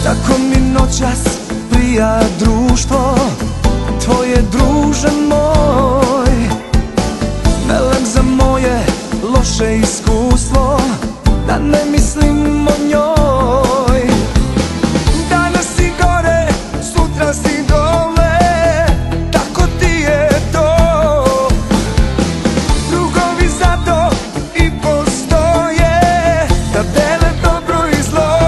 Tako mi noćas prija društvo tvoje, druže moj. Melem za moje loše iskustvo, da ne mislim o njoj. Danas si gore, sutra si dole, tako ti je to. Drugovi zato i postoje, da dele dobro i zlo.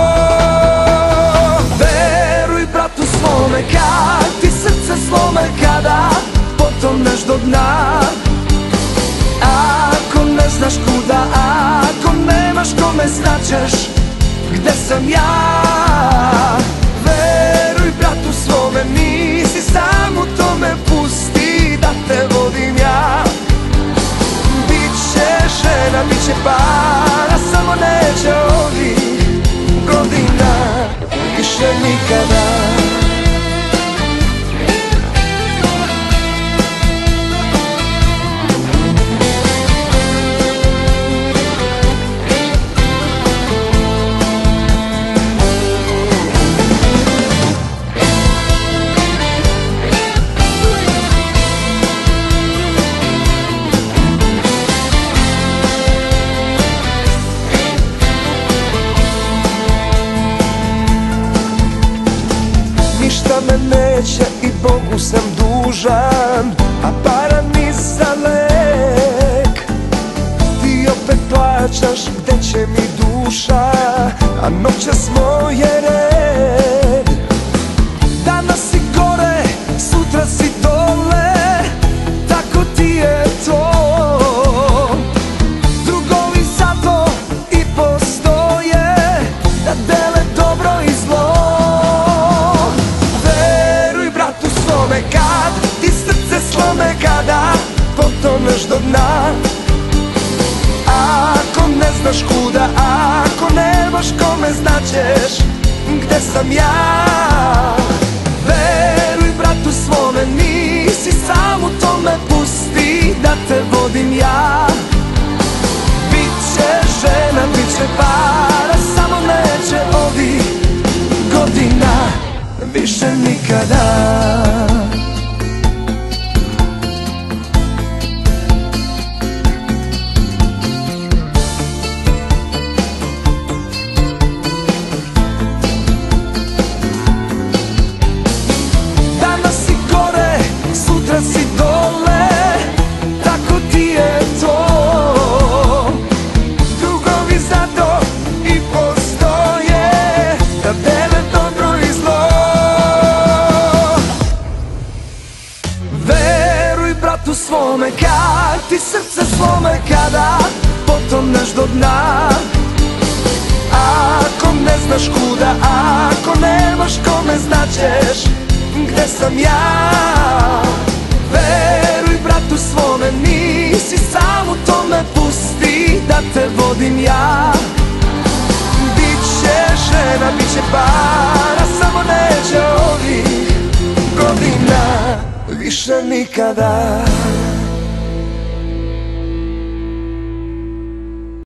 Veruj bratu svome kad ti srce slome, kada potoneš do dna. Ako ne znaš kuda, ako nemaš kome, znaćeš gde sam ja. Veruj bratu svome, nisi sam u tome, pusti da te vodim ja. Biće žena, biće para, samo neće ovih godina više nikada. Ništa me neće i Bogu sam dužan, a para ni za lek. Ti opet plaćaš, gde će mi duša, a noćas moje red. Danas si gore, sutra si dole, tako ti je to. Drugovi zato i postoje, da dele dobro i zlo. Kad ti srce slome, kada potoneš do dna. Ako ne znaš kuda, ako nemaš kome, znaćeš gde sam ja. Veruj bratu svome, nisi sam u tome, pusti da te vodim ja. Biće žena, biće para, samo neće ovih godina više nikada. Si dole, tako ti je to. Drugovi zato i postoje, da dele dobro i zlo. Veruj bratu svome kad ti srce slome, kada potoneš do dna. Ako ne znaš kuda, ako nemaš kome, znaćeš gde sam ja. Veruj bratu svome, nisi sam u tome, pusti da te vodim ja. Biće žena, biće para, samo neće ovih godina više nikada.